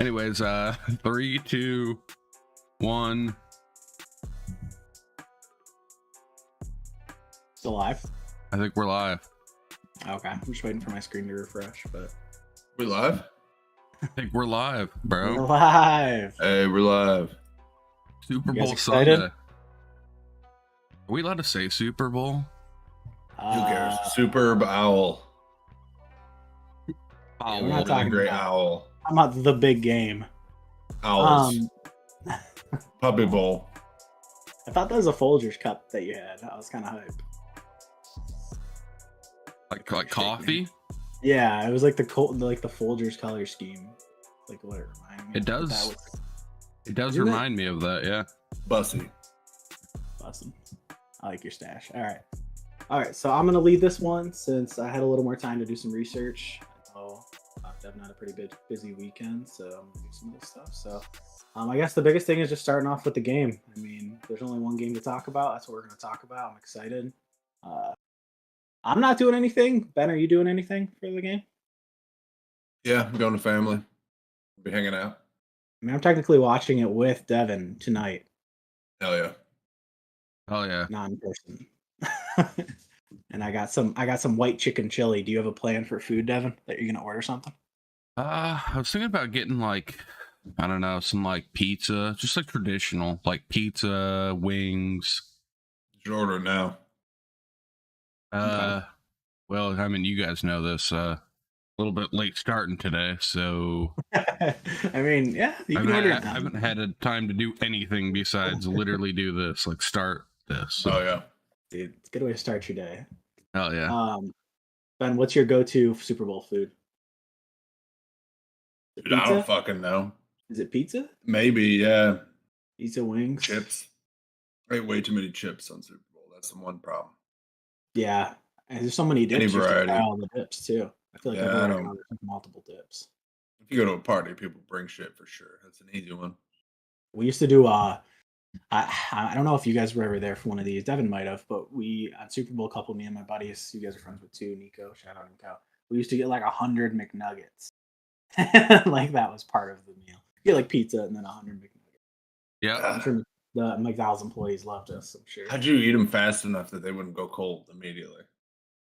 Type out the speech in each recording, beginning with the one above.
Anyways, 3, 2, 1. Still live? I think we're live. Okay, I'm just waiting for my screen to refresh, but We live? I think we're live, bro. we're live. Hey, we're live. Super You guys Bowl excited? Sunday. Are we allowed to say Super Bowl? Who cares? Superb owl. Oh, we're not well, talking Great about- owl. I'm at the big game. Owls. Puppy bowl. I thought that was a Folgers cup that you had. I was kind of hype. like coffee. Yeah, it was like the Folgers color scheme, like what it reminded me. It of. does. It does Isn't it? remind me of that. Yeah. Bussy. Awesome. I like your stash. All right. So I'm gonna lead this one since I had a little more time to do some research. So Devin had a pretty busy weekend, so I'm gonna do some of this stuff. So I guess the biggest thing is just starting off with the game. I mean, there's only one game to talk about. That's what we're gonna talk about. I'm excited. I'm not doing anything. Ben, are you doing anything for the game? Yeah, I'm going to family. Be hanging out. I mean, I'm technically watching it with Devin tonight, Hell yeah. Oh yeah. not in person. And I got some white chicken chili. Do you have a plan for food, Devin? That you're gonna order something? I was thinking about getting like, I don't know, some like pizza, just like traditional, like pizza, wings. You should order it now. Okay. Well, I mean, you guys know this. A little bit late starting today, so I mean, yeah, you I can order it I now. haven't had a time to do anything besides literally do this, like start this. Oh yeah. Dude, it's a good way to start your day. Hell yeah. Ben, what's your go-to Super Bowl food? Is it Dude, I pizza? don't fucking know. Is it pizza? Maybe, yeah. Pizza, wings, Chips. I ate way too many chips on Super Bowl. That's the one problem. Yeah, and there's so many dips. Any You have to variety. try all the dips too. I feel like Yeah, I everywhere I don't- go, there's multiple dips. If you go to a party, people bring shit for sure. That's an easy one. We used to do I don't know if you guys were ever there for one of these. Devin might have, but we at Super Bowl couple, me and my buddies, you guys are friends with too, Nico, shout out Nico. We used to get like 100 McNuggets. Like that was part of the meal. You get like pizza and then 100 McNuggets. Yeah. I'm sure the McDonald's employees loved us, I'm sure. How'd you eat them fast enough that they wouldn't go cold immediately?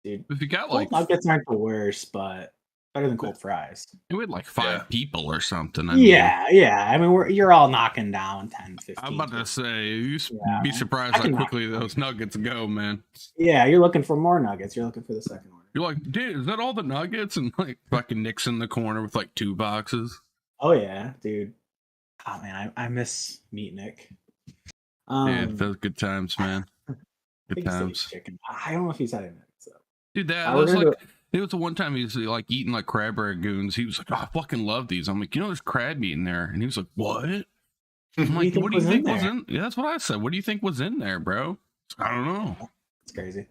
Dude, If you got cold like, nuggets aren't the worst, but better than cold fries. you had like 5 Yeah. people or something. I mean, Yeah. I mean, you're all knocking down 10, 15. I'm about to 20. say, you'd Yeah. be surprised I how can knock quickly it. those nuggets go, man. Yeah, you're looking for more nuggets. You're looking for the second order. You're like, dude, is that all the nuggets? And like fucking Nick's in the corner with like 2 boxes. Oh yeah, dude. Oh man, I miss Meat Nick. Yeah, those good times, man. I Good think he said he's times. chicken. I don't know if he's had it. So Dude, that we're was gonna like, it was the one time he was like eating like crab ragoons. He was like, oh, I fucking love these. I'm like, you know, there's crab meat in there. And he was like, what? I'm like, what do you think was in? Yeah, that's what I said. What do you think was in there, bro? I don't know. It's crazy.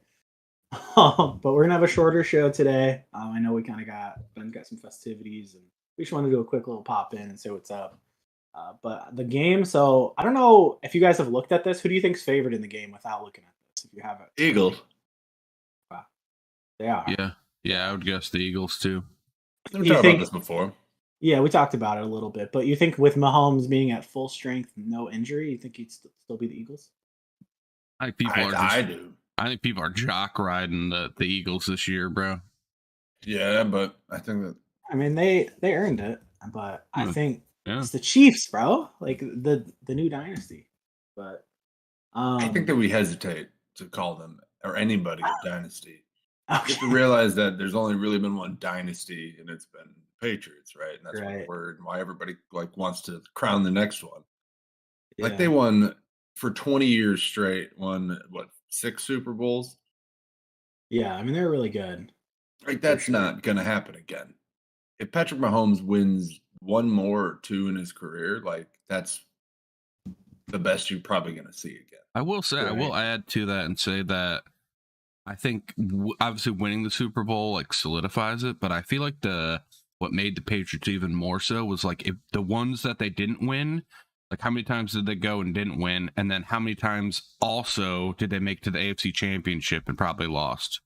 But we're gonna have a shorter show today. I know we kind of Ben's got some festivities, and we just want to do a quick little pop in and say what's up. But the game. So I don't know if you guys have looked at this. Who do you think's favored in the game without looking at this? If you haven't, Eagles. they are. Yeah, I would guess the Eagles too. We've You talked think- about this before. Yeah, we talked about it a little bit, but you think with Mahomes being at full strength, no injury, you think he'd still be the Eagles? I think people are. I Just, do. I think people are jock riding the Eagles this year, bro. Yeah, but I think that I mean, they earned it, but I think Yeah. it's the Chiefs, bro. Like the new dynasty. But I think that we hesitate to call them or anybody a dynasty. You okay. have to realize that there's only really been one dynasty, and it's been the Patriots, right? And that's Right. what word and why everybody like wants to crown the next one. Like Yeah. they won for 20 years straight, won what 6 Super Bowls? Yeah, I mean they're really good. Like that's sure. not gonna happen again. If Patrick Mahomes wins one more or 2 in his career, like that's the best you're probably gonna see again. I will say, I will add to that and say that I think obviously winning the Super Bowl like solidifies it, but I feel like what made the Patriots even more so was like if the ones that they didn't win, like how many times did they go and didn't win, and then how many times also did they make to the AFC Championship and probably lost?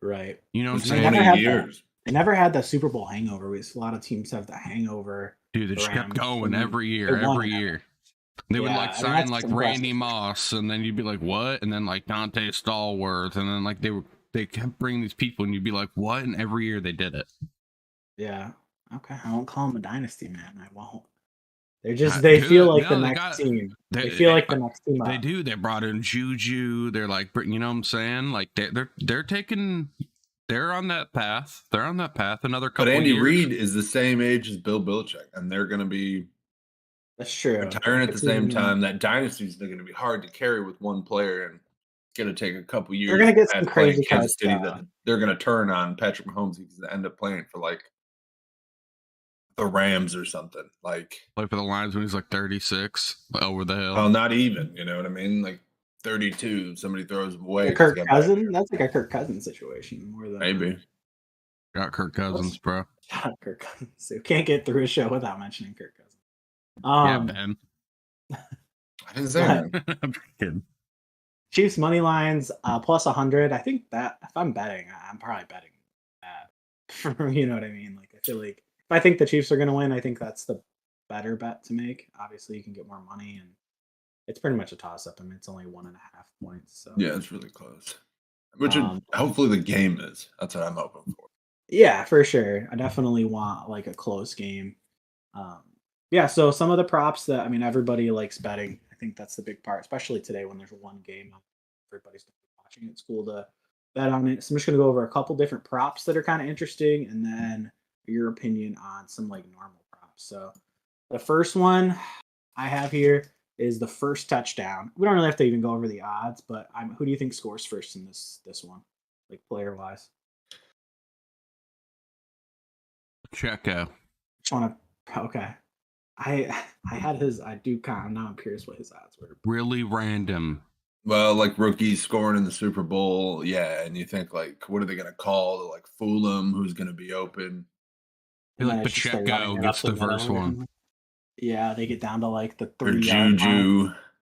Right. You know what I'm For They saying? never 20 had that. years. They never had the Super Bowl hangover. A lot of teams have the hangover. Dude, they The just kept Rams. going every They year, won every it. year. They would Yeah, like I mean, sign that's like impressive. Randy Moss, and then you'd be like, "What?" And then like Dante Stallworth, and then like they kept bringing these people, and you'd be like, "What?" And every year they did it. Yeah. Okay. I won't call them a dynasty, man. I won't. They're just they feel like the next team. They feel like the next team. They do. They brought in Juju. They're like, you know what I'm saying? Like they're taking. They're on that path. They're on that path. Another couple. But Andy years. Reid is the same age as Bill Belichick, and they're going to be That's true. retiring at the same time. That dynasty is going to be hard to carry with one player, and it's going to take a couple years. They're going to get some crazy Kansas City that they're going to turn on Patrick Mahomes. He's going to end up playing for like the Rams or something. Like play for the Lions when he's like 36 over the hill. Oh, not even. You know what I mean? Like 32. Somebody throws him away. Kirk Cousins. That's like a Kirk Cousins situation more than maybe. Got Kirk Cousins, bro. Shout out Kirk Cousins. So can't get through a show without mentioning Kirk Cousins. Yeah, Ben. I didn't say that. I'm kidding. Chiefs money lines plus 100. I think that if I'm betting, I'm probably betting that. You know what I mean? Like I feel like if I think the Chiefs are going to win, I think that's the better bet to make. Obviously, you can get more money, and it's pretty much a toss up. I mean, it's only 1.5 points. So yeah, it's really close. Which hopefully the game is. That's what I'm hoping for. Yeah, for sure. I definitely want like a close game. Yeah, so some of the props that everybody likes betting. I think that's the big part, especially today when there's one game everybody's watching. It's cool to bet on it. So I'm just gonna go over a couple different props that are kind of interesting, and then your opinion on some like normal props. So the first one I have here is the first touchdown. We don't really have to even go over the odds, but who do you think scores first in this one, like player wise? Checo. Okay. I had his. I do kind of. Now I'm curious what his odds were. Really random. Well, like rookies scoring in the Super Bowl, yeah, and you think like, what are they gonna call to like fool them? Who's gonna be open? I feel like Pacheco gets the first one. Yeah, they get down to like the 3 yard.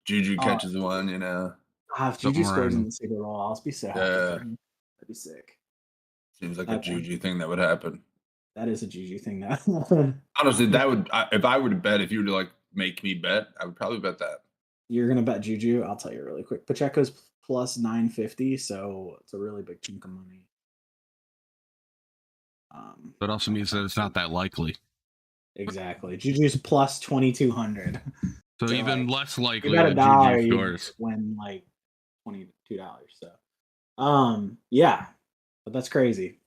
Juju catches one, you know. If Juju scores in the Super Bowl, I'll be so happy for him. That'd be sick. Seems like a Juju thing that would happen. That is a Juju thing now. Honestly, that would if I were to bet, if you were to like make me bet, I would probably bet that. You're gonna bet Juju? I'll tell you really quick. Pacheco's plus 950, so it's a really big chunk of money. But also means that it's not that likely. Exactly. Juju's plus 2,200. So even like, less likely you got that Juju scores. Win like $22. So, yeah, but that's crazy.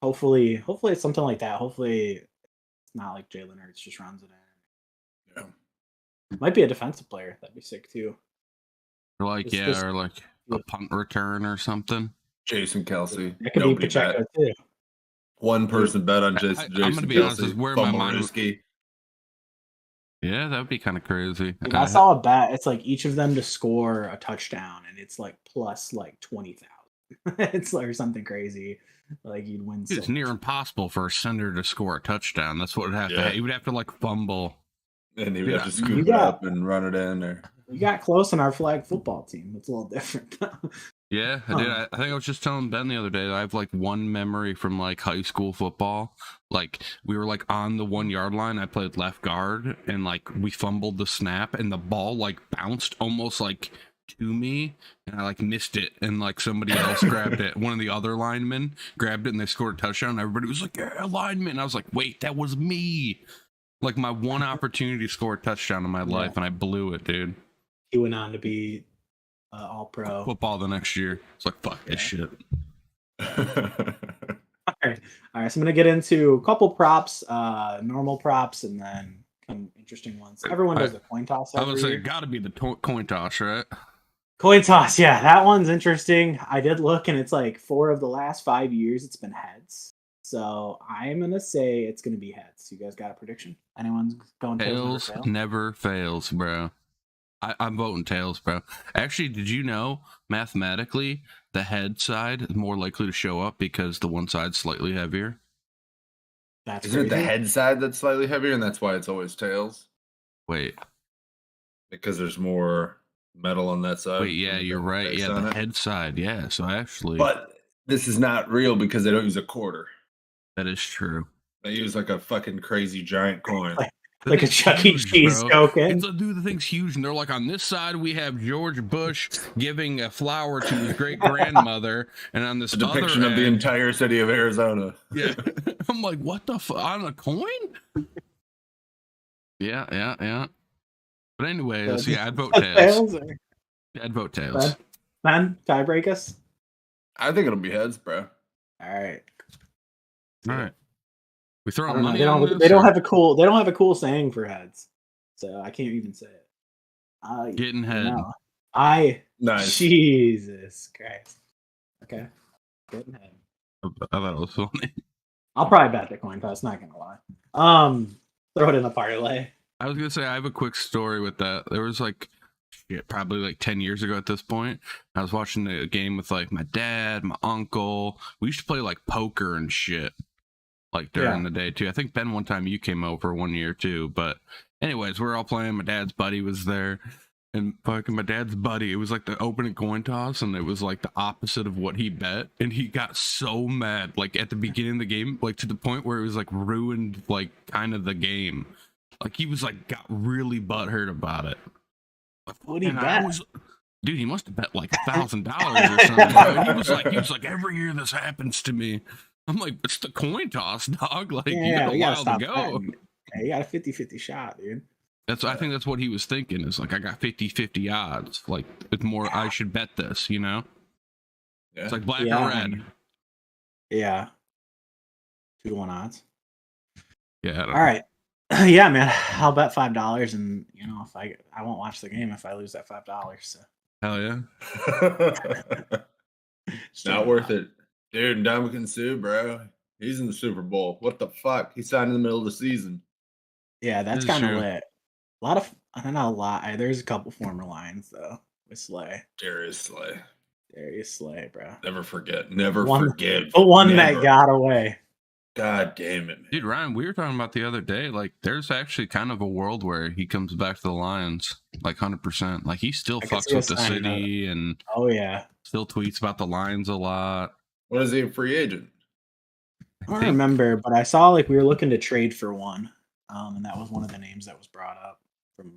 Hopefully it's something like that. Hopefully it's not like Jalen Hurts just runs it in. Yeah. Might be a defensive player. That'd be sick too. Or like, or like a punt return or something. Jason Kelsey. That could be Pacheco too. One person bet on Jason I'm gonna be Kelsey. honest, is where my mind was. Yeah, that would be kind of crazy. I saw a bet. It's like each of them to score a touchdown, and it's like plus like 20,000. It's like something crazy. Like you'd win. It's near impossible for a center to score a touchdown. That's what would have to. He would have to like fumble, and he would have to scoop it up and run it in. Or you got close on our flag football team. It's a little different. Yeah, I did. I think I was just telling Ben the other day that I have like one memory from like high school football. Like we were like on the 1 yard line. I played left guard, and like we fumbled the snap, and the ball like bounced almost like to me, and I like missed it, and like somebody else grabbed it. One of the other linemen grabbed it, and they scored a touchdown. And everybody was like, "Yeah, lineman!" And I was like, "Wait, that was me!" Like my one opportunity to score a touchdown in my life, and I blew it, dude. He went on to be all-pro football the next year. It's like fuck this shit. All right. So I'm gonna get into a couple props, normal props, and then some interesting ones. Everyone does the coin toss. I would say it got to be the coin toss, right? Coin toss, yeah, that one's interesting. I did look, and it's like 4 of the last 5 years, it's been heads. So I'm gonna say it's gonna be heads. You guys got a prediction? Anyone's going tails? Never fails, bro. I'm voting tails, bro. Actually, did you know mathematically the head side is more likely to show up because the one side's slightly heavier? Isn't it the head side that's slightly heavier, and that's why it's always tails? Wait. Because there's more metal on that side. Wait, yeah, you're right. Yeah, the head side. Yeah, so actually. But this is not real because they don't use a quarter. That is true. They use like a fucking crazy giant coin. Like a Chuck E. Cheese token. It's dude, the thing's huge, and they're like, on this side we have George Bush giving a flower to his great grandmother, and on this A depiction other of the end, entire city of Arizona. yeah, I'm like, what the fuck, on a coin? Yeah. But anyways, yeah, I'd vote tails. I'd vote tails. Ben, tie break us. I think it'll be heads, bro. All right. We throw I don't know. money. They don't have a cool saying for heads, so I can't even say it. Getting head. Nice. Jesus Christ. Okay. Getting head. I thought it was funny. I'll probably bet the coin toss. Not gonna lie. Throw it in the parlay. I was gonna say I have a quick story with that. There was probably like 10 years ago at this point. I was watching a game with like my dad, my uncle. We used to play like poker and shit. Like during the day too. I think Ben, one time you came over one year too. But anyways, we're all playing. My dad's buddy was there, and fucking my dad's buddy, it was like the opening coin toss, and it was like the opposite of what he bet, and he got so mad like at the beginning of the game, like to the point where it was like ruined like kind of the game. Like he was like got really butthurt about it. What did he bet? Dude, he must have bet like $1,000 or something. Bro. He was like, every year this happens to me. I'm like, it's the coin toss, dog. Like, you got a while to go. Yeah, you got a 50-50 shot, dude. I think that's what he was thinking. Is like, I got 50-50 odds. Like, it's more, I should bet this, you know? Yeah. It's like black or red. Yeah. 2-1 odds. Yeah. All right. Yeah, man. I'll bet $5, and you know, if I won't watch the game if I lose that $5. So. Hell yeah. Not worth it. Dude, Ndamukong Suh, bro. He's in the Super Bowl. What the fuck? He signed in the middle of the season. Yeah, that's kind of lit. A lot of, I don't know, a lot. There's a couple former Lions, though, with Slay. Darius Slay, bro. Never forget. Never forgive. The one that got away. God damn it, man. Dude, Ryan, we were talking about the other day, like, there's actually kind of a world where he comes back to the Lions, like, 100%. Like, he still fucks with the city and still tweets about the Lions a lot. What is he, a free agent? I don't remember, but I saw, like, we were looking to trade for one, and that was one of the names that was brought up from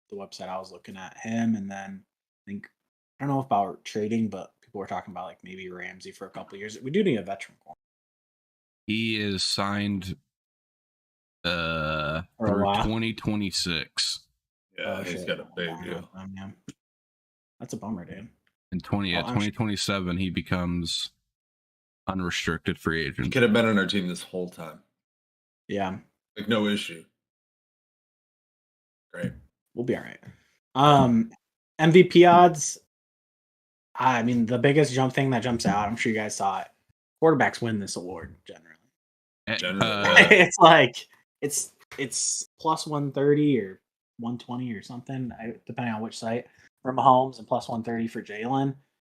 the website I was looking at. Him, and then I think, I don't know about trading, but people were talking about, like, maybe Ramsey for a couple of years. We do need a veteran corner. He is signed through 2026. Yeah, he's got a big deal. That's a bummer, dude. In 2027, he becomes unrestricted free agent. He could have been on our team this whole time. Yeah. Like, no issue. Great. We'll be all right. MVP odds. I mean, the biggest thing that jumps out, I'm sure you guys saw it. Quarterbacks win this award generally. It's like it's plus 130 or 120 or something, depending on which site. For Mahomes and plus 130 for Jalen.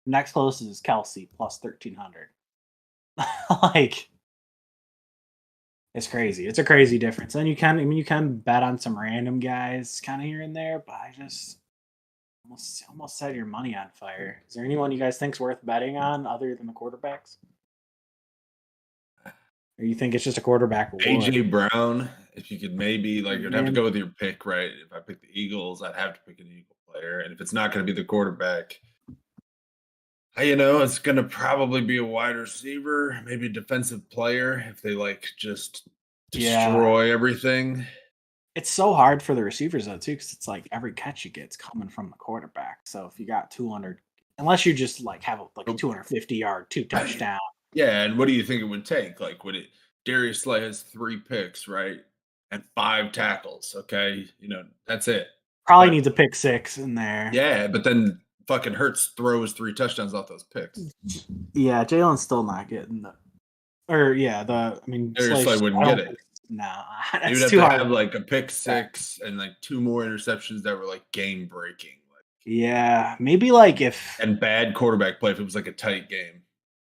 Next closest is Kelsey plus 1,300. Like, it's crazy. It's a crazy difference. And you can bet on some random guys kind of here and there, but I just almost set your money on fire. Is there anyone you guys think's worth betting on other than the quarterbacks? Or you think it's just a quarterback award? AJ Brown, if you could maybe, like, you'd have to go with your pick, right? If I pick the Eagles, I'd have to pick an Eagle player. And if it's not going to be the quarterback, it's going to probably be a wide receiver, maybe a defensive player if they, like, just destroy everything. It's so hard for the receivers, though, too, because it's like every catch you get's coming from the quarterback. So if you got 200, unless you just, like, have like a 250-yard, 2 touchdown. Yeah, and what do you think it would take? Like, Darius Slay has 3 picks, right? And 5 tackles, okay? That's it. Probably needs a pick 6 in there. Yeah, but then fucking Hurts throws 3 touchdowns off those picks. Yeah, Jalen's still not getting Darius Slay wouldn't get it. No, he would have to have, like, a pick 6 and, like, 2 more interceptions that were, like, game-breaking. Yeah, maybe, like, and bad quarterback play if it was, like, a tight game.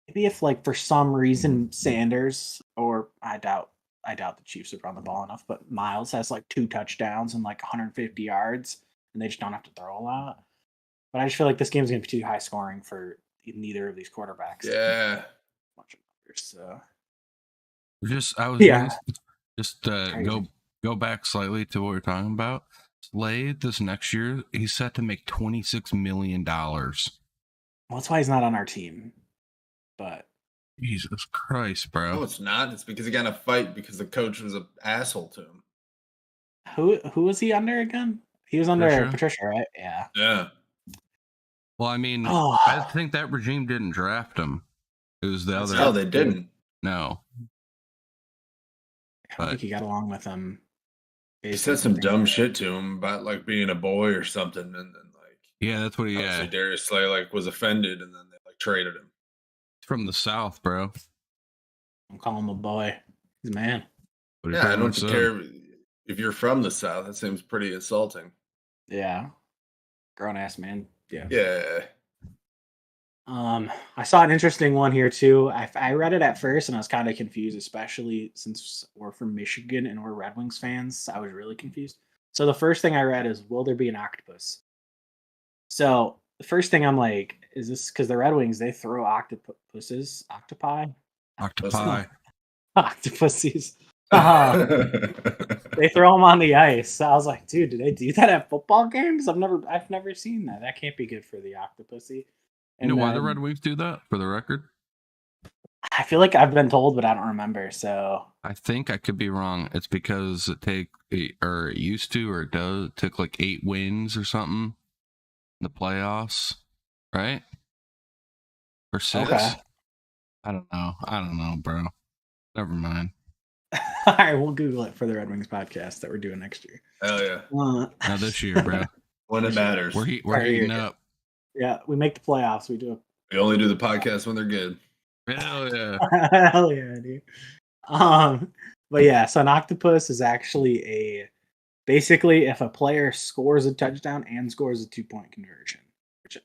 Maybe if, like, for some reason Sanders, or I doubt the Chiefs would run the ball enough, but Miles has like 2 touchdowns and like 150 yards, and they just don't have to throw a lot. But I just feel like this game's going to be too high scoring for neither of these quarterbacks. Yeah. So I was Yeah. just Crazy. go back slightly to what we are talking about. Slade this next year, he's set to make $26 million. Well, that's why he's not on our team. But Jesus Christ, bro. No, it's not. It's because he got in a fight because the coach was an asshole to him. who was he under again? He was under Patricia, right? Yeah. Yeah. Well, I mean, Oh. I think that regime didn't draft him. It was the other. No, they didn't. No. I don't think he got along with him. He said some dumb shit to him about like being a boy or something, and then like yeah, that's what he. Yeah, Darius Slay like was offended, and then they like traded him. He's from the South, bro. I'm calling him a boy. He's a man. Yeah, I don't care if you're from the South. That seems pretty insulting. Yeah, grown ass man. Yeah. Yeah. I saw an interesting one here too. I read it at first and I was kind of confused, especially since we're from Michigan and we're Red Wings fans. I was really confused. So the first thing I read is, will there be an octopus? So the first thing I'm like, is this because the Red Wings, they throw octopuses, octopi? Octopuses. They throw them on the ice. I was like, dude, do they do that at football games? I've never seen that. That can't be good for the octopusy. You know why the Red Wings do that, for the record? I feel like I've been told, but I don't remember. So I think I could be wrong. It's because it used to, or it does, it took like 8 wins or something in the playoffs, right? Or 6. Okay. I don't know, bro. Never mind. All right, we'll Google it for the Red Wings podcast that we're doing next year. Hell yeah. Now this year, bro. When it matters. We're heating up. Yeah, we make the playoffs. We do. We only do the podcast when they're good. Hell yeah. Hell yeah, dude. But yeah, so an octopus is actually basically if a player scores a touchdown and scores a 2-point conversion, which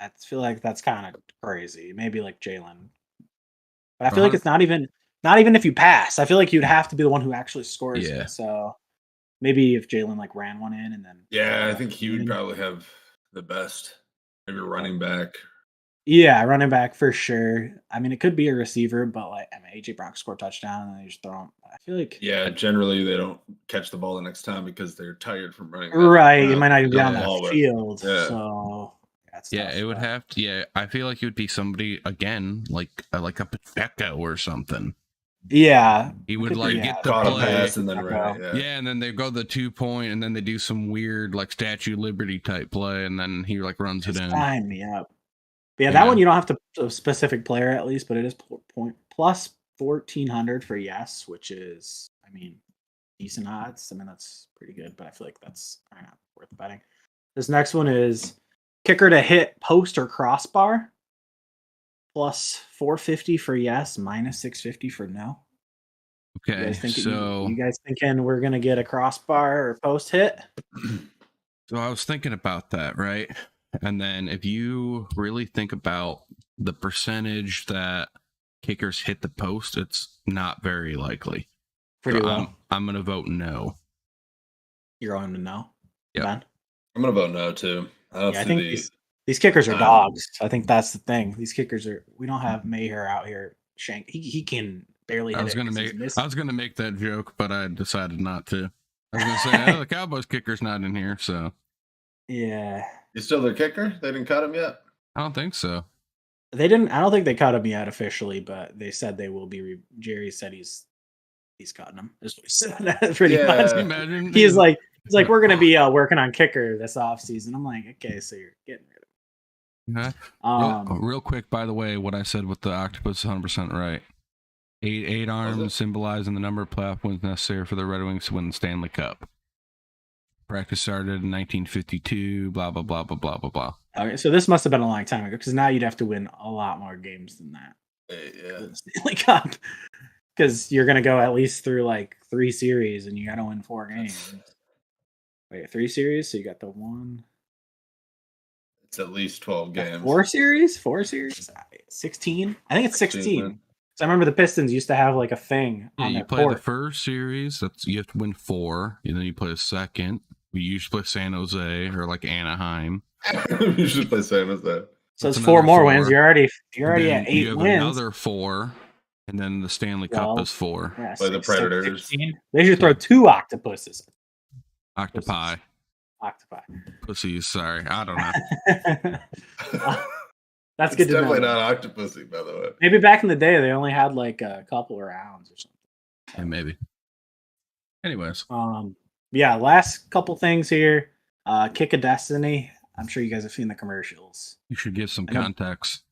I feel like that's kind of crazy. Maybe like Jalen, but I feel like it's not even if you pass. I feel like you'd have to be the one who actually scores it. So maybe if Jalen like ran one in and then I think he would probably have the best. Maybe running back. Yeah, running back for sure. I mean, it could be a receiver, but like, I mean, AJ Brown scored a touchdown and they just throw him. I feel like generally they don't catch the ball the next time because they're tired from running. Right, you might not even be on that field. Yeah. So it would have to. Yeah, I feel like it would be somebody again, like a Pacheco or something. Yeah, he would like get the pass and then run it. Yeah, and then they go the 2-point, and then they do some weird like Statue of Liberty type play, and then he like runs it in. Sign me up. But yeah, that one you don't have to put a specific player at least, but it is plus 1,400 for yes, which is, I mean, decent odds. I mean, that's pretty good, but I feel like that's probably not worth betting. This next one is kicker to hit post or crossbar. Plus 450 for yes, minus 650 for no. Okay, you guys thinking we're gonna get a crossbar or post hit? So I was thinking about that, right? And then if you really think about the percentage that kickers hit the post, it's not very likely. Pretty low. I'm gonna vote no. You're going to no? Yeah. Ben? I'm gonna vote no too. I think these kickers are dogs. I think that's the thing. These kickers we don't have Maher out here. Shank, he can barely hit I was gonna make that joke, but I decided not to. I was gonna say the Cowboys kicker's not in here, so yeah. He's still their kicker? They didn't cut him yet? I don't think so. They didn't. I don't think they cut him yet officially, but they said they will be. Jerry said he's cutting him. Is what he said. Pretty much. Imagine he's like we're gonna be working on kicker this offseason. I'm like, okay, so you're getting rid of him. Real quick, by the way, what I said with the octopus is 100% right. 8 arms symbolizing the number of playoff wins necessary for the Red Wings to win the Stanley Cup. Practice started in 1952, blah, blah, blah, blah, blah, blah, blah. Okay, so this must have been a long time ago, because now you'd have to win a lot more games than that. Yeah. Stanley Cup. Because you're going to go at least through like 3 series, and you got to win 4 games. Wait, 3 series? So you got the 1... It's at least 12 games. 4 series? 16? I think it's 16. So I remember the Pistons used to have like a thing. Yeah, you play the first series. You have to win 4. And then you play the second. We usually play San Jose or like Anaheim. We usually play San Jose. So it's 4 more wins. You're already at 8 you have wins. Another 4. And then the Stanley Cup is 4. Yeah, Play the Predators. 16. They should throw 2 octopuses. Octopi. Octopi. Pussies, sorry. I don't know. That's good to know. Definitely not octopusy, by the way. Maybe back in the day they only had like a couple of rounds or something. Yeah, maybe. Anyways. Yeah, last couple things here. Kick of Destiny. I'm sure you guys have seen the commercials. You should give some context.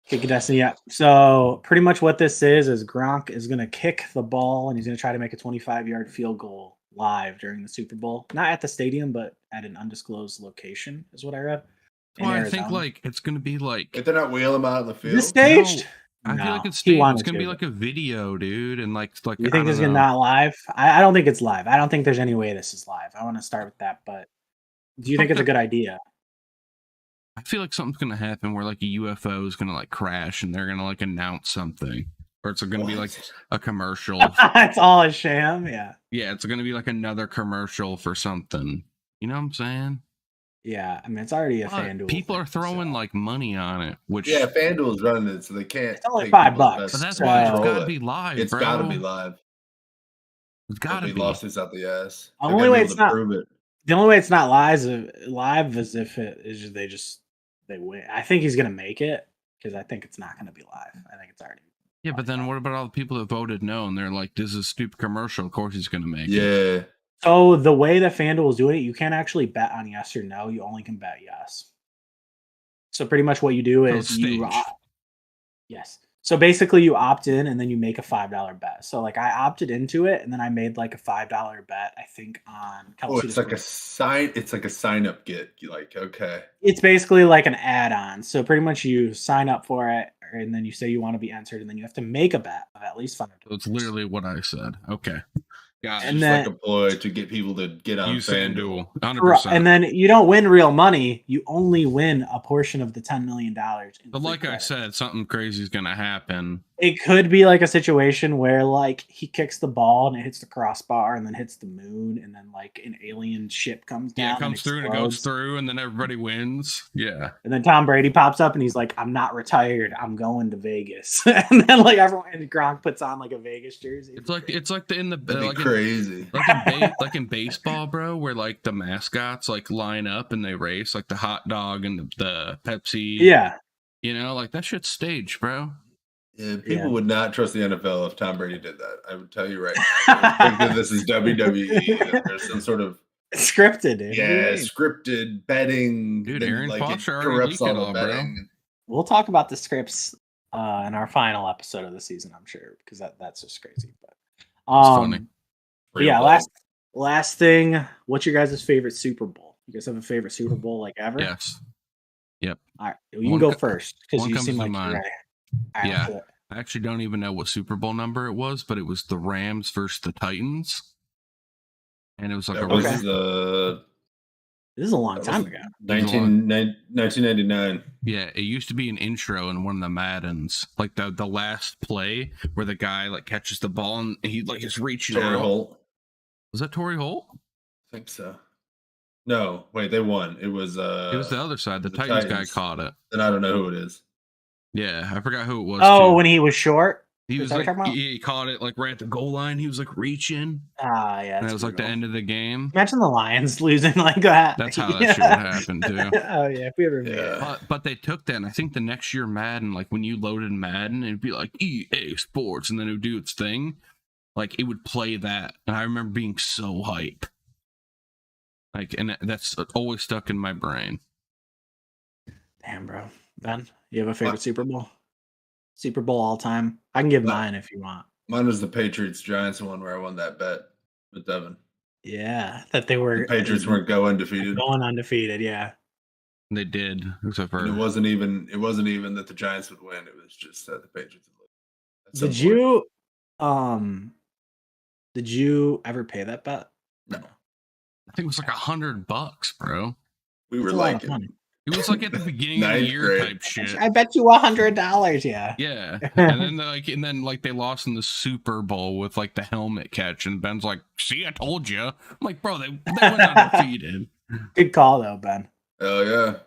Kick of Destiny, yeah. So pretty much what this is Gronk is going to kick the ball and he's going to try to make a 25-yard field goal live during the Super Bowl. Not at the stadium, but at an undisclosed location is what I read. Well, I think like it's going to be like... If they're not wheeling them out in the field? This staged? No, I feel like it's staged. It's going to be like a video, dude. And like you think this is not live? I don't think it's live. I don't think there's any way this is live. I want to start with that, but do you think it's a good idea? I feel like something's going to happen where like a UFO is going to like crash and they're going to like announce something. Or it's going to be like a commercial. It's all a sham, yeah. Yeah, it's going to be like another commercial for something. You know what I'm saying? Yeah, I mean, it's already a FanDuel. People are throwing like money on it, which... Yeah, FanDuel's running it, so they can't... It's only $5. But that's why it's got to be live, It's got to be live. It's got to be. Lawsuits out the ass. The only way it's not... The only way it's not live is if it is they win. I think he's going to make it because I think it's not going to be live. I think it's already... Yeah, but then what about all the people that voted no and they're like, this is a stupid commercial. Of course he's going to make it. Yeah. So the way that FanDuel is doing it, you can't actually bet on yes or no. You only can bet yes. So pretty much what you do is yes. So basically you opt in and then you make a $5 bet. So like I opted into it and then I made like a $5 bet, I think on Kelsey. It's like a sign up get. You like, okay. It's basically like an add-on. So pretty much you sign up for it and then you say you want to be entered and then you have to make a bet of at least $5. So it's literally what I said. Okay. Yeah, and then like a ploy to get people to get on FanDuel. 100%. And then you don't win real money. You only win a portion of the $10 million. But like I said, something crazy is going to happen. It could be like a situation where like he kicks the ball and it hits the crossbar and then hits the moon and then like an alien ship comes down. Yeah, it comes through and it goes through and then everybody wins. Yeah. And then Tom Brady pops up and he's like, I'm not retired. I'm going to Vegas. And then like everyone and Gronk puts on like a Vegas jersey. It's like crazy. Like in baseball, bro, where like the mascots like line up and they race, like the hot dog and the Pepsi. Yeah. You know, like that shit's staged, bro. Yeah, people would not trust the NFL if Tom Brady did that. I would tell you right now. I think that this is WWE. There's some sort of scripted, dude. Yeah, scripted betting. Dude, Aaron like Foster corrupts all the betting. Bro. We'll talk about the scripts in our final episode of the season, I'm sure, because that's just crazy. But funny. But yeah, last thing. What's your guys' favorite Super Bowl? You guys have a favorite Super Bowl like ever? Yes. Yep. All right, you can go first because you seem like you're ready. Right, yeah, I actually don't even know what Super Bowl number it was, but it was the Rams versus the Titans, and it was like this is a long time ago. 1999. Yeah, it used to be an intro in one of the Maddens, like the last play where the guy like catches the ball and he like is reaching Torrey out. Holt. Was that Torrey Holt? I think so. No, wait, they won. It was the other side. The Titans guy caught it. Then I don't know who it is. Yeah, I forgot who it was. Oh, when he was short? He was like, he caught it like right at the goal line. He was like reaching. Ah, yeah. And it was like the end of the game. Imagine the Lions losing like that. That's how that shit would happen too. Oh yeah, if we ever made it. But they took that, and I think the next year Madden, like when you loaded Madden, it'd be like EA Sports, and then it would do its thing. Like it would play that, and I remember being so hype. Like, and that's always stuck in my brain. Damn, bro. Ben, you have a favorite Super Bowl? Super Bowl all time? I can give mine if you want. Mine was the Patriots-Giants one where I won that bet with Devin. Yeah, that they were... The Patriots weren't going undefeated. Going undefeated, yeah. They did, except for... And it wasn't even that the Giants would win. It was just that the Patriots would win. Did you ever pay that bet? No. I think it was like $100, bro. We were like... It was like at the beginning of the year type shit. I bet you $100. Yeah. Yeah. And then they lost in the Super Bowl with like the helmet catch, and Ben's like, "See, I told you." I'm like, bro, they went undefeated. Good call though, Ben. Oh yeah.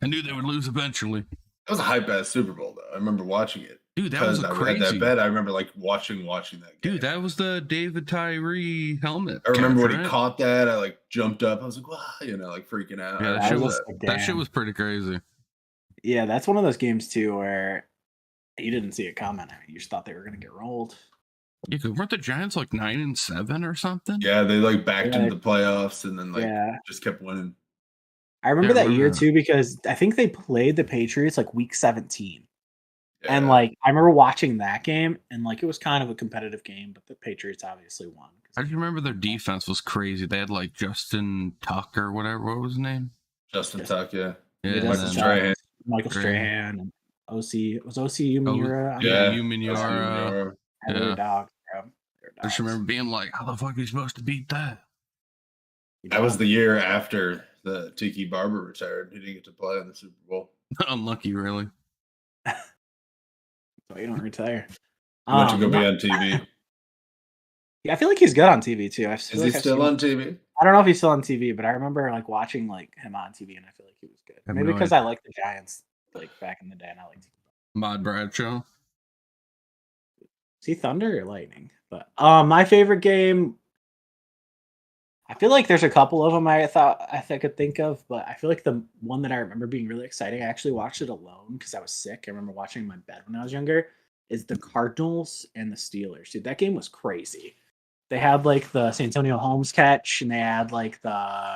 I knew they would lose eventually. That was a hype ass Super Bowl though. I remember watching it. Dude, that was because a I had that crazy bet. I remember like watching that game. Dude, that was the David Tyree helmet. I remember catch, when right? he caught that. I like jumped up. I was like, wow, like freaking out. Yeah, That was that shit was pretty crazy. Yeah, that's one of those games too where you didn't see it coming. I mean, you just thought they were gonna get rolled. Yeah, because weren't the Giants like 9-7 or something? Yeah, they like backed into the playoffs and then like just kept winning. I remember that year too because I think they played the Patriots like week 17. Yeah. And like I remember watching that game and like it was kind of a competitive game, but the Patriots obviously won. I just remember their defense was crazy. They had like Justin Tuck or whatever. What was his name? Justin Tuck, yeah. Michael Strahan. Michael Strahan and OC. Was OC Umenyiora? Yeah, Umenyiora. Yeah. They were dogs, bro. I just remember being like, how the fuck are you supposed to beat that? That was the year after the Tiki Barber retired. He didn't get to play in the Super Bowl. Unlucky, really. So you don't retire. He went to go be on TV. Yeah, I feel like he's good on TV too. Is he still on TV? I don't know if he's still on TV, but I remember like watching like him on TV, and I feel like he was good. Maybe because I liked the Giants like back in the day, and I liked Mod Bradshaw. Is he Thunder or Lightning? But my favorite game. I feel like there's a couple of them I could think of, but I feel like the one that I remember being really exciting, I actually watched it alone because I was sick. I remember watching in my bed when I was younger, is the Cardinals and the Steelers. Dude, that game was crazy. They had like the Santonio Holmes catch, and they had like the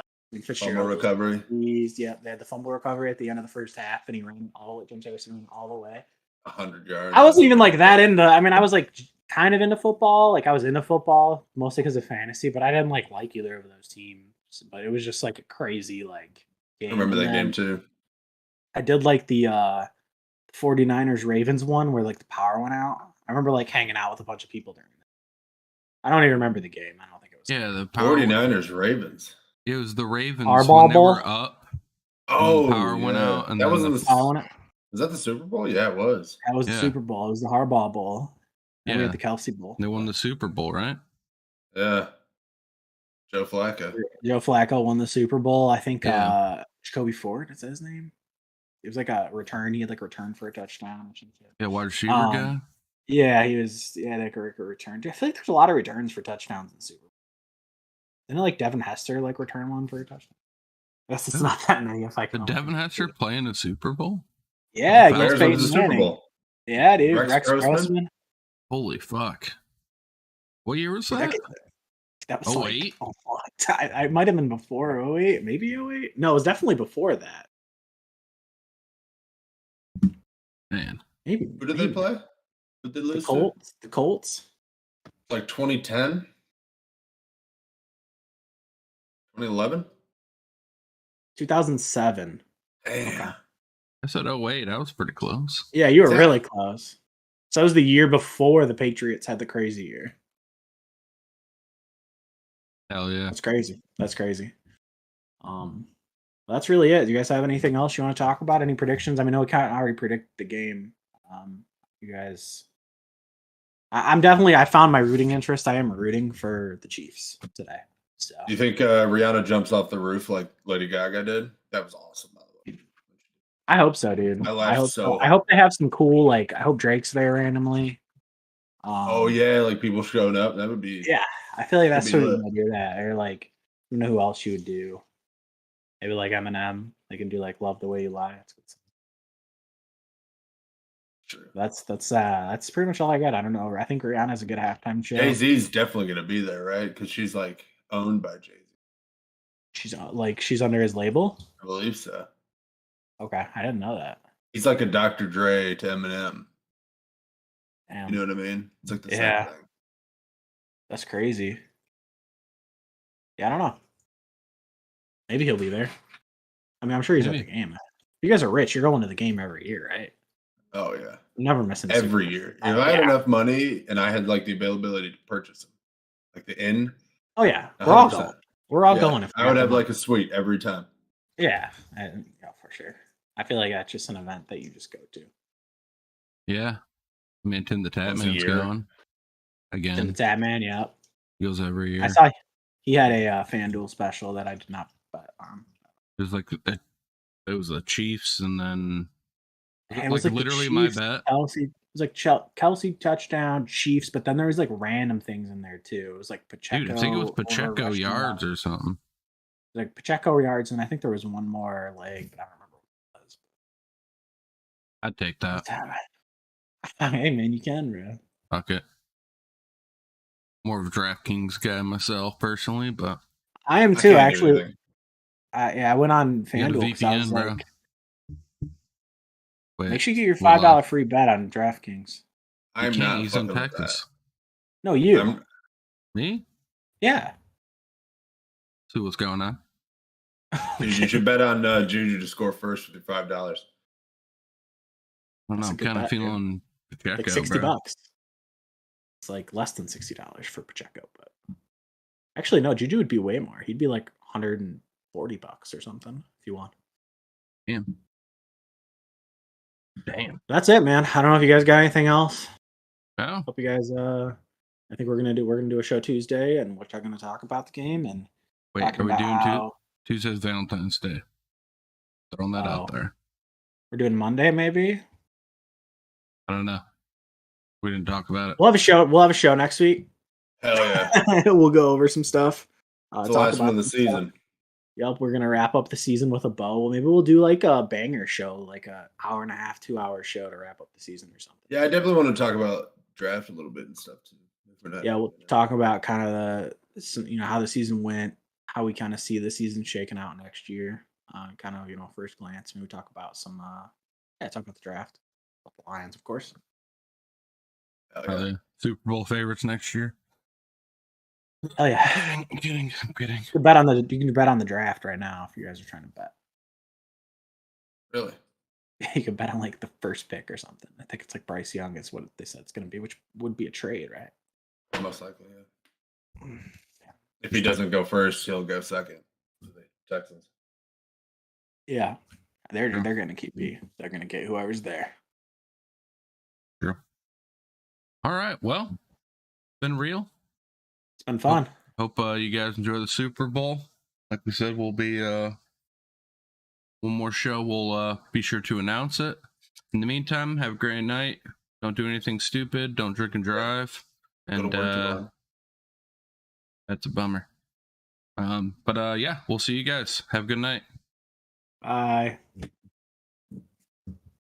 fumble recovery. Yeah, they had the fumble recovery at the end of the first half, and he ran James Harrison ran all the way. 100 yards. I wasn't even like that into. I mean, I was like kind of into football. Like I was into football mostly because of fantasy, but I didn't like either of those teams. But it was just like a crazy like game. I remember that game too. I did like the 49ers Ravens one where like the power went out. I remember like hanging out with a bunch of people during that. I don't even remember the game. I don't think it was. Yeah, the 49ers Ravens. It was the Ravens Harbaugh when they were up. Oh, the power went out, and that was the power went out. Was that the Super Bowl? Yeah, it was. That was the Super Bowl. It was the Harbaugh Bowl. And we had the Kelsey Bowl. They won the Super Bowl, right? Yeah. Joe Flacco. Joe Flacco won the Super Bowl. I think Jacoby Ford, is that his name? It was like a return. He had like a return for a touchdown. Yeah, wide receiver guy. Yeah, he was. Yeah, like a return. I feel like there's a lot of returns for touchdowns in the Super Bowl. Didn't like Devin Hester like return one for a touchdown? I guess it's not that many. If I can. Did Devin Hester play in the Super Bowl? Yeah, against Peyton Manning. Yeah, dude. Rex Grossman. Holy fuck! What year was that? That was 08? Like, I might have been before 08, maybe 08. No, it was definitely before that. Man, maybe. Who did they play? Who did lose? The Colts. Like 2010, 2011, 2007. Damn. Okay. I said 08. That was pretty close. Yeah, you were really close. So that was the year before the Patriots had the crazy year. Hell yeah. That's crazy. That's really it. Do you guys have anything else you want to talk about? Any predictions? I mean, we kind of already predict the game. You guys, I found my rooting interest. I am rooting for the Chiefs today. So, do you think Rihanna jumps off the roof like Lady Gaga did? That was awesome. By the way. I hope so, dude. I hope so. I hope they have some cool. Like, I hope Drake's there randomly. Oh yeah, like people showing up. That would be. Yeah, I feel like that's what you would do that, or like, I don't know who else you would do. Maybe like Eminem. They can do like "Love the Way You Lie." True. That's pretty much all I got. I don't know. I think Rihanna's a good halftime show. Jay-Z's definitely gonna be there, right? Because she's like owned by Jay-Z. She's under his label. I believe so. Okay, I didn't know that. He's like a Dr. Dre to Eminem. Damn. You know what I mean? It's like the same thing. That's crazy. Yeah, I don't know. Maybe he'll be there. I mean, I'm sure he's at the game. You guys are rich. You're going to the game every year, right? Oh yeah. Never missing every year. If I had enough money and I had like the availability to purchase them, like the inn. Oh yeah, we're all going. We're all going. If I would have like a suite every time. Yeah, for sure. I feel like that's just an event that you just go to. Yeah, I mean, Tim the Tatman's going again. Tim the Tatman, yep. He goes every year. I saw he had a FanDuel special that I did not bet on. It was like it was the Chiefs, and then it was like literally Chiefs, my bet. Chelsea. was like Kelsey touchdown, Chiefs, but then there was like random things in there too. It was like Pacheco. Dude, I think it was over Pacheco rushing yards yards. or something. Like Pacheco yards, and I think there was one more like I don't remember what it was. I'd take that. Hey man, you can, bro. Fuck it. More of a DraftKings guy myself personally, but I am I too. can't do Actually, anything. I went on you got a FanDuel because I was VPN, bro. like, Wait, make sure you get your will I? $5 free bet on DraftKings. You I'm can't. not He's in fucking with that. Texas. No, you. I'm, Me? Yeah. See what's going on. dude, you should bet on Juju to score first with your $5. I don't know. That's a I'm good kind of bet, dude. feeling Pacheco, Like $60. bro. It's like less than $60 for Pacheco, but actually no, Juju would be way more. He'd be like $140 or something if you want. Damn. That's it, man. I don't know if you guys got anything else. Oh, Hope you guys I think we're gonna do a show Tuesday and we're gonna talk about the game and wait, talking are we about doing how Tuesday's Valentine's Day? Throwing that out Oh. there. we're doing Monday maybe. I don't know. We didn't talk about it. We'll have a show next week. Hell yeah. We'll go over some stuff. It's the Talk last one of about the some stuff. season. Yep, we're gonna wrap up the season with a bow. Well, maybe we'll do like a banger show, like a hour and a half, 2 hour show to wrap up the season or something. Yeah, I definitely want to talk about draft a little bit and stuff too. If we're not Yeah, we'll doing it. talk about kind of how the season went, how we kind of see the season shaking out next year. Kind of first glance. Maybe talk about some talk about the draft, about the Lions, of course. Hell Are yeah. the Super Bowl favorites next year? Oh yeah, I'm kidding. you can bet on the draft right now if you guys are trying to bet. Really? You could bet on like the first pick or something. I think it's like Bryce Young is what they said it's going to be, which would be a trade, right? Most likely, yeah. If he doesn't go first, he'll go second. To the Texans. Yeah, they're going to keep me. They're going to get whoever's there. Sure. All right. Well, been real. It's been fun. Hope you guys enjoy the Super Bowl. Like we said, we'll be one more show. We'll be sure to announce it. In the meantime, have a great night. Don't do anything stupid. Don't drink and drive. And Go to work tomorrow. that's a bummer. But yeah, we'll see you guys. Have a good night. Bye.